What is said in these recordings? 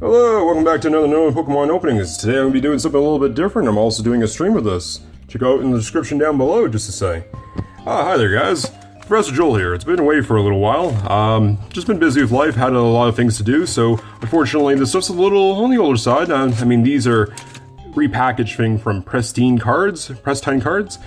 Hello, welcome back to another Known Pokemon Openings. Today I'm going to be doing something a little bit different. I'm also doing a stream of this. Check out in the description down below, just to say. Hi there guys, Professor Joel here. It's been away for a little while. Just been busy with life, had a lot of things to do, so unfortunately this stuff's a little on the older side. I mean, these are repackaged thing from PressTine cards.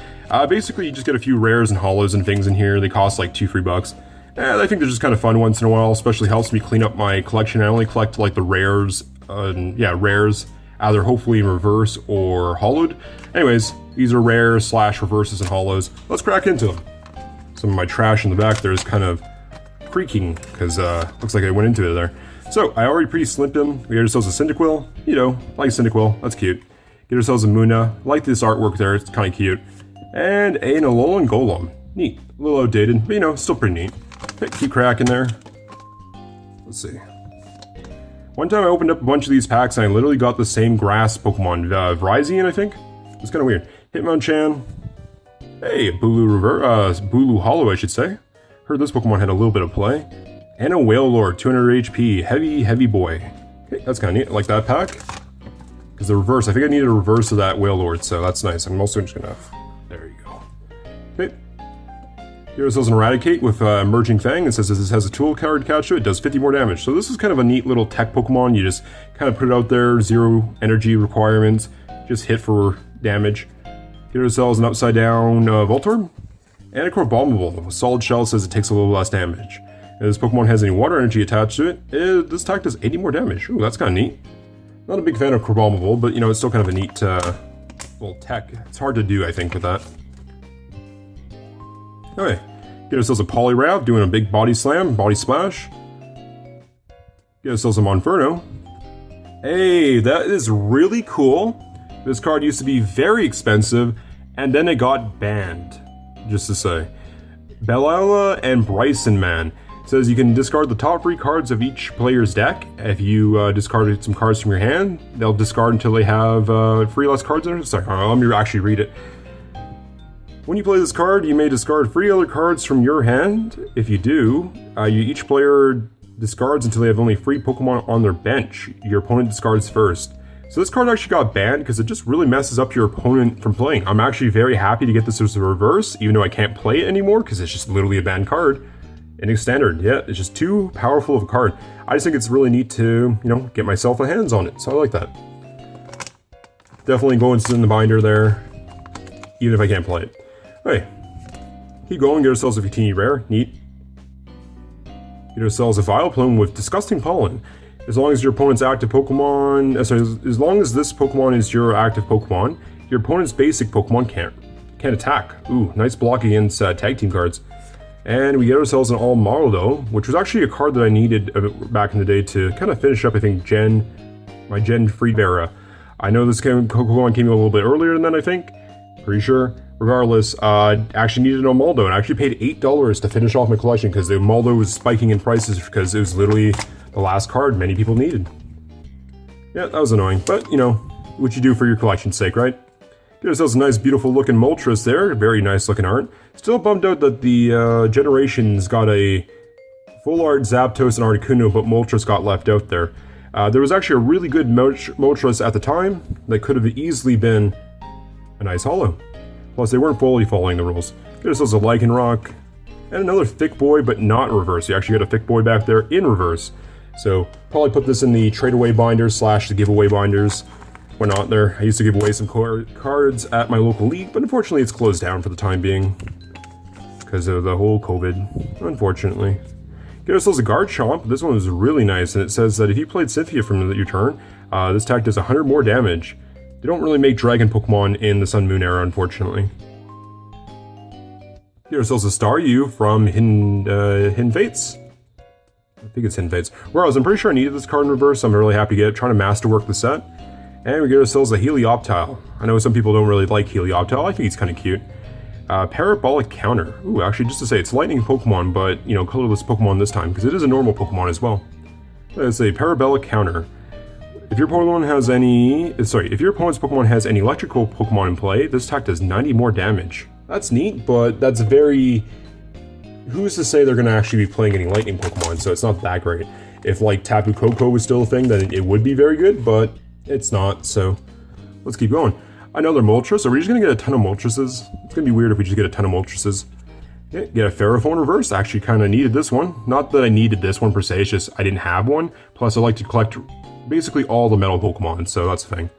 Basically you just get a few rares and holos and things in here. They cost like $2-3. And I think they're just kind of fun once in a while, especially helps me clean up my collection. I only collect like the rares, rares, either hopefully in reverse or hollowed. Anyways, these are rares / reverses and holos. Let's crack into them. Some of my trash in the back there is kind of creaking, because looks like I went into it there. So, I already pre-slipped them. We got ourselves a Cyndaquil, like Cyndaquil, that's cute. Get ourselves a Munna, like this artwork there, it's kind of cute. And an Alolan Golem, neat. A little outdated, but still pretty neat. Okay, keep cracking there. Let's see. One time I opened up a bunch of these packs and I literally got the same grass Pokemon, Virizion, I think? It's kind of weird. Hitmonchan. Hey, Bulu Hollow, I should say. Heard this Pokemon had a little bit of play. And a Wailord, 200 HP, heavy boy. Okay, that's kind of neat, I like that pack. Because the reverse, I think I needed a reverse of that Wailord, so that's nice. I'm also just gonna, there you go. Okay. Here ourselves an Eradicate with Emerging Fang. It says this has a tool card attached to it. It does 50 more damage. So this is kind of a neat little tech Pokemon. You just kind of put it out there, 0 energy requirements, just hit for damage. Get ourselves an Upside Down Voltorb. And a Crabominable. Solid Shell says it takes a little less damage. And this Pokemon has any water energy attached to it, this attack does 80 more damage. Ooh, that's kind of neat. Not a big fan of Crabominable, but it's still kind of a neat little tech. It's hard to do, I think, with that. Okay, get ourselves a Poliwrath, doing a big body slam, body splash. Get ourselves a Monferno. Hey, that is really cool. This card used to be very expensive, and then it got banned, just to say. Bellala and Bryson Man. It says you can discard the top 3 cards of each player's deck. If you discarded some cards from your hand, they'll discard until they have 3 less cards in it. Sorry, let me actually read it. When you play this card, you may discard 3 other cards from your hand. If you do, each player discards until they have only 3 Pokemon on their bench. Your opponent discards first. So this card actually got banned because it just really messes up your opponent from playing. I'm actually very happy to get this as a reverse, even though I can't play it anymore because it's just literally a banned card. In standard, yeah, it's just too powerful of a card. I just think it's really neat to, get myself a hands on it, so I like that. Definitely going in the binder there, even if I can't play it. Okay, keep going, get ourselves a Victini Rare, neat. Get ourselves a Vileplume with Disgusting Pollen. As long as your opponent's active Pokemon, as long as this Pokemon is your active Pokemon, your opponent's basic Pokemon can't attack. Ooh, nice block against tag team cards. And we get ourselves an Almardo, which was actually a card that I needed back in the day to kind of finish up, I think, my Gen Freed era. I know this Pokemon came a little bit earlier than that, I think. Pretty sure. Regardless, I actually needed an Almaldo, and I actually paid $8 to finish off my collection because the Almaldo was spiking in prices because it was literally the last card many people needed. Yeah, that was annoying, but what you do for your collection's sake, right? Get ourselves a nice, beautiful looking Moltres there. Very nice looking art. Still bummed out that the Generations got a full art Zapdos and Articuno, but Moltres got left out there. There was actually a really good Moltres at the time that could have easily been a nice holo. Plus, they weren't fully following the rules. Get ourselves a Lycanroc, and another Thick Boy, but not reverse. You actually got a Thick Boy back there in reverse. So, probably put this in the trade-away binders / the giveaway binders. Why not there? I used to give away some cards at my local league, but unfortunately it's closed down for the time being. Because of the whole COVID, unfortunately. Get ourselves a Garchomp. This one is really nice, and it says that if you played Cynthia from your turn, this attack does 100 more damage. They don't really make Dragon Pokemon in the Sun Moon era, unfortunately. Get ourselves a Staryu from Hidden Fates. I think it's Hidden Fates. Whereas I'm pretty sure I needed this card in reverse, so I'm really happy to get it. Trying to masterwork the set. And we get ourselves a Helioptile. I know some people don't really like Helioptile. I think he's kind of cute. Parabolic Counter. Ooh, actually, just to say, it's lightning Pokemon, but, colorless Pokemon this time, because it is a normal Pokemon as well. Let's say Parabolic Counter. If your opponent's Pokemon has any electrical Pokemon in play, this attack does 90 more damage. That's neat, but that's very... Who's to say they're going to actually be playing any lightning Pokemon, so it's not that great. If like Tapu Koko was still a thing, then it would be very good, but it's not, so let's keep going. Another Moltres. Are we just gonna get a ton of Moltreses? It's gonna be weird if we just get a ton of Moltreses. Okay, get a Ferrophone reverse. I actually kind of needed this one. Not that I needed this one per se, it's just I didn't have one. Plus I like to collect basically all the metal Pokemon, so that's the thing.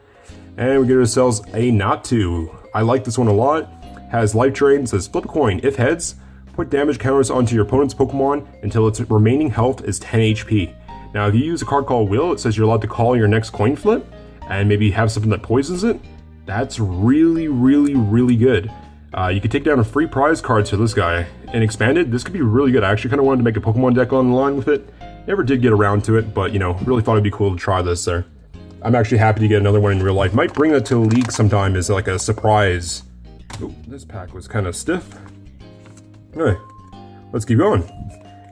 And we get ourselves a Natu. I like this one a lot. Has Life Drain, says flip a coin. If heads, put damage counters onto your opponent's Pokemon until its remaining health is 10 HP. Now if you use a card called Will, it says you're allowed to call your next coin flip and maybe have something that poisons it. That's really, really, really good. You could take down a free prize card to this guy and expand it. This could be really good. I actually kind of wanted to make a Pokemon deck on the line with it. Never did get around to it, but you know, really thought it'd be cool to try this there. I'm actually happy to get another one in real life. Might bring that to a league sometime as like a surprise. Oh, this pack was kind of stiff. Alright, let's keep going.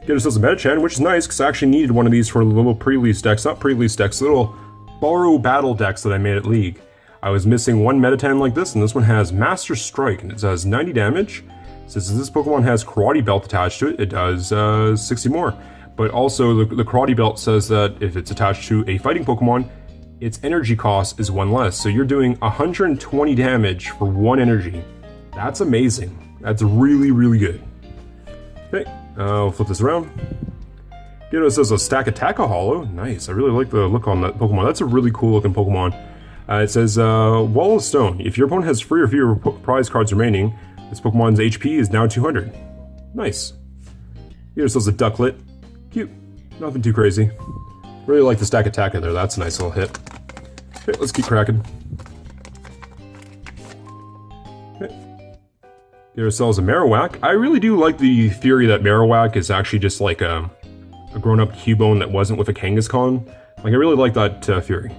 Get ourselves a Metachan, which is nice because I actually needed one of these for the little pre-release decks. Not pre-release decks, little borrow battle decks that I made at League. I was missing one Metatan like this, and this one has Master Strike, and it does 90 damage. Since this Pokemon has Karate Belt attached to it, it does 60 more. But also, the Karate Belt says that if it's attached to a fighting Pokemon, its energy cost is 1 less. So you're doing 120 damage for 1 energy. That's amazing. That's really, really good. Okay, I'll flip this around. Get us a Stack Attack-a Hollow. Nice, I really like the look on that Pokemon. That's a really cool looking Pokemon. It says, Wall of Stone. If your opponent has 3 or fewer prize cards remaining, this Pokemon's HP is now 200. Nice. Get ourselves a Ducklet. Cute. Nothing too crazy. Really like the Stack Attack there. That's a nice little hit. Okay, let's keep cracking. Okay. Get ourselves a Marowak. I really do like the theory that Marowak is actually just like a grown-up Cubone that wasn't with a Kangaskhan. Like, I really like that theory.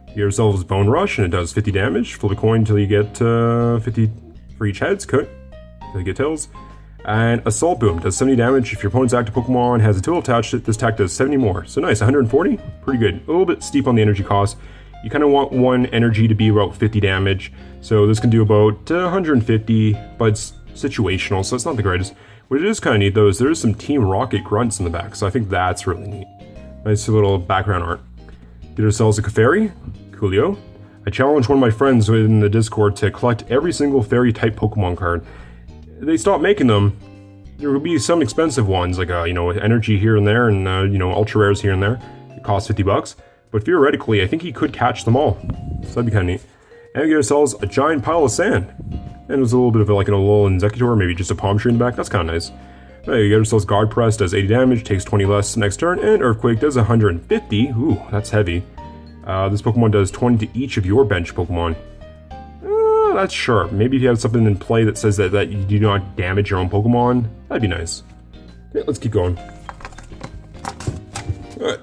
Get yourselves Bone Rush, and it does 50 damage. Flip a coin until you get 50 for each heads. Cut. Until you get tails. And Assault Boom does 70 damage. If your opponent's active Pokemon has a tool attached to it, this attack does 70 more. So nice, 140? Pretty good. A little bit steep on the energy cost. You kind of want one energy to be about 50 damage. So this can do about 150, but it's situational, so it's not the greatest. What it is kind of neat, though, is there is some Team Rocket grunts in the back, so I think that's really neat. Nice little background art. Get ourselves a Clefairy. Coolio. I challenged one of my friends in the Discord to collect every single fairy-type Pokemon card. They stopped making them. There will be some expensive ones, like, you know, energy here and there, and, you know, ultra rares here and there. It costs 50 bucks. But theoretically, I think he could catch them all. So that'd be kind of neat. And we get ourselves a giant pile of sand. And it was a little bit of like a little Executor, maybe just a Palm Tree in the back. That's kind of nice. You get ourselves Guard Press, does 80 damage, takes 20 less next turn, and Earthquake does 150. Ooh, that's heavy. This Pokemon does 20 to each of your bench Pokemon. That's sharp. Maybe if you have something in play that says that you do not damage your own Pokemon, that'd be nice. Okay, let's keep going. Alright.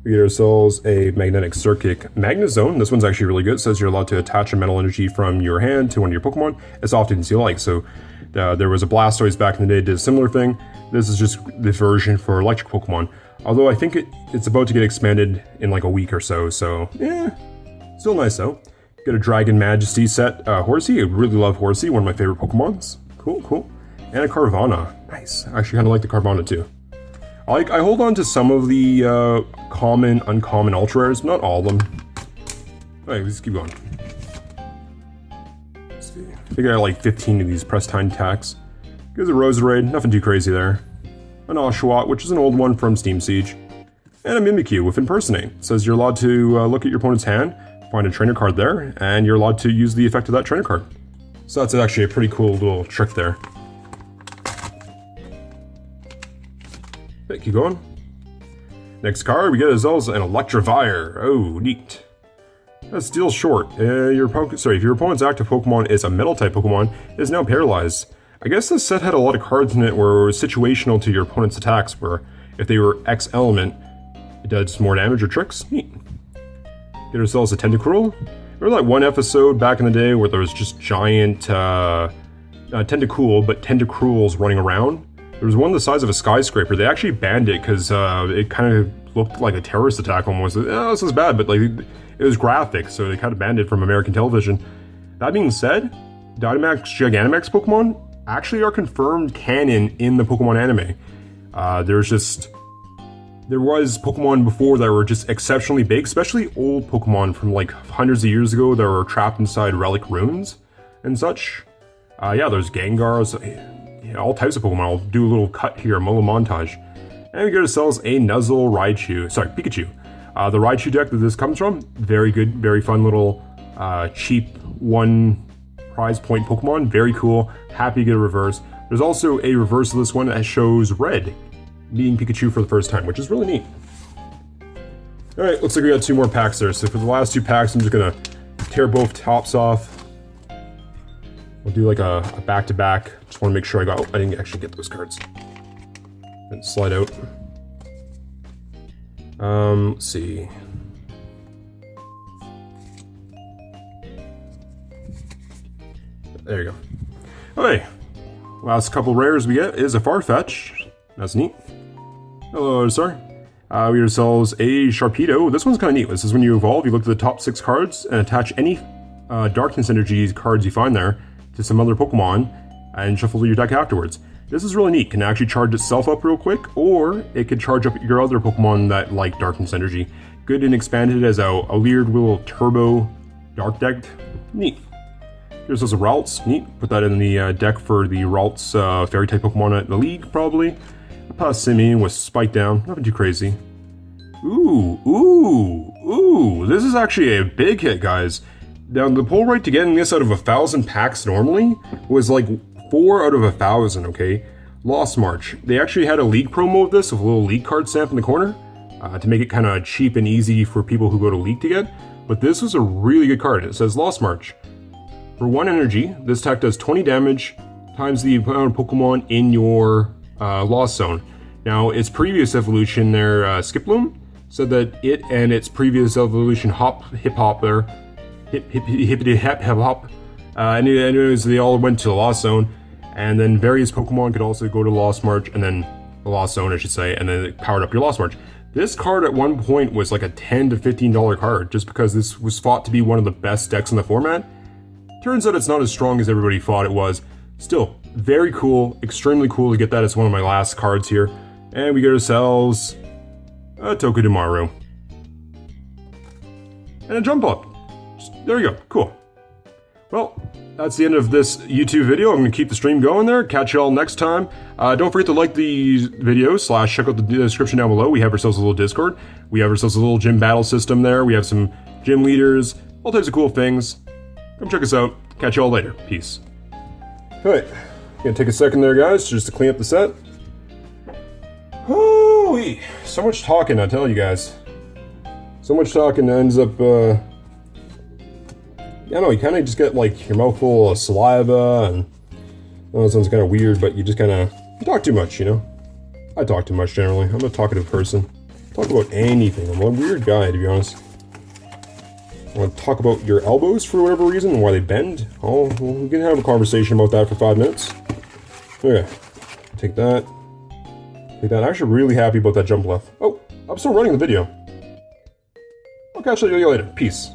We get ourselves a Magnetic Circuit Magnezone. This one's actually really good. It says you're allowed to attach a metal energy from your hand to one of your Pokemon as often as you like. So there was a Blastoise back in the day that did a similar thing. This is just the version for electric Pokemon. Although I think it's about to get expanded in like a week or so. So, yeah, still nice though. Get a Dragon Majesty set Horsey. I really love Horsey, one of my favorite Pokemons. Cool, cool. And a Carvanha. Nice. I actually kind of like the Carvanha too. I hold on to some of the common, uncommon ultra rares, not all of them. Alright, let's keep going. Let's see. I think I got like 15 of these PressTine attacks. Gives a Roserade, nothing too crazy there. An Oshawott, which is an old one from Steam Siege. And a Mimikyu with Impersonate. It says you're allowed to look at your opponent's hand, find a trainer card there, and you're allowed to use the effect of that trainer card. So that's actually a pretty cool little trick there. Okay, keep going. Next card, we get ourselves an Electivire. Oh, neat. That's Steel Short. If your opponent's active Pokemon is a Metal-type Pokemon, it is now paralyzed. I guess this set had a lot of cards in it where it was situational to your opponent's attacks, where if they were X element, it does more damage or tricks. Neat. Get ourselves a Tentacruel. Remember that one episode back in the day where there was just giant Tentacool, but Tentacruels running around? There was one the size of a skyscraper. They actually banned it because it kind of looked like a terrorist attack almost. Oh, this is bad, but like it was graphic, so they kind of banned it from American television. That being said, Dynamax Gigantamax Pokemon actually are confirmed canon in the Pokemon anime. There was Pokemon before that were just exceptionally big, especially old Pokemon from like hundreds of years ago that were trapped inside relic ruins and such. Yeah, there's Gengars, all types of Pokemon. I'll do a little cut here, a little montage. And we get ourselves a Nuzzle Pikachu. The Raichu deck that this comes from, very good, very fun little cheap 1 prize point Pokemon, very cool, happy to get a reverse. There's also a reverse of this one that shows Red meeting Pikachu for the first time, which is really neat. Alright, looks like we got 2 more packs there, so for the last 2 packs I'm just gonna tear both tops off. We'll do like a back-to-back, just want to make sure I didn't actually get those cards. And slide out. Let's see. There you go. Okay, last couple rares we get is a Farfetch. That's neat. Hello, sir. We get ourselves a Sharpedo. This one's kind of neat. This is when you evolve, you look at the top 6 cards and attach any Darkness Energy cards you find there to some other Pokemon and shuffle your deck afterwards. This is really neat. Can actually charge itself up real quick, or it could charge up your other Pokemon that like Darkness Energy. Good and expanded as a weird little turbo dark deck. Neat. Here's also Ralts. Neat. Put that in the deck for the Ralts fairy type Pokemon in the league, probably. Passimian with Spike Down. Nothing too crazy. Ooh. This is actually a big hit, guys. Now, the pull rate to getting this out of 1,000 packs normally was like 4 out of 1,000, okay? Lost March. They actually had a league promo of this with a little league card stamp in the corner to make it kind of cheap and easy for people who go to league to get. But this was a really good card. It says Lost March. For 1 energy, this attack does 20 damage times the amount of Pokemon in your Lost Zone. Now, its previous evolution there, Skiploom, said that it and its previous evolution Hip-Hop there, Hip-Hop, anyways, they all went to the Lost Zone, and then various Pokemon could also go to Lost March, and then the Lost Zone, I should say, and then it powered up your Lost March. This card at one point was like a $10 to $15 card, just because this was thought to be one of the best decks in the format. Turns out it's not as strong as everybody thought it was. Still, very cool, extremely cool to get that as one of my last cards here. And we get ourselves a Togedemaru. And a Jump Up. There you go, cool. Well, that's the end of this YouTube video. I'm going to keep the stream going there. Catch y'all next time. Don't forget to like the video / check out the description down below. We have ourselves a little Discord. We have ourselves a little gym battle system there. We have some gym leaders, all types of cool things. Come check us out. Catch y'all later. Peace. Alright, gonna take a second there, guys, just to clean up the set. Holy, so much talking, I tell you guys. So much talking ends up, I don't know, you kind of just get like your mouth full of saliva, and I know it sounds kind of weird, but you just kind of talk too much, you know? I talk too much generally. I'm a talkative person. Talk about anything. I'm a weird guy, to be honest. I want to talk about your elbows for whatever reason and why they bend. Oh, well, we can have a conversation about that for 5 minutes. Okay, take that. Take that. I'm actually really happy about that jump left. Oh, I'm still running the video. I'll catch you later. Peace.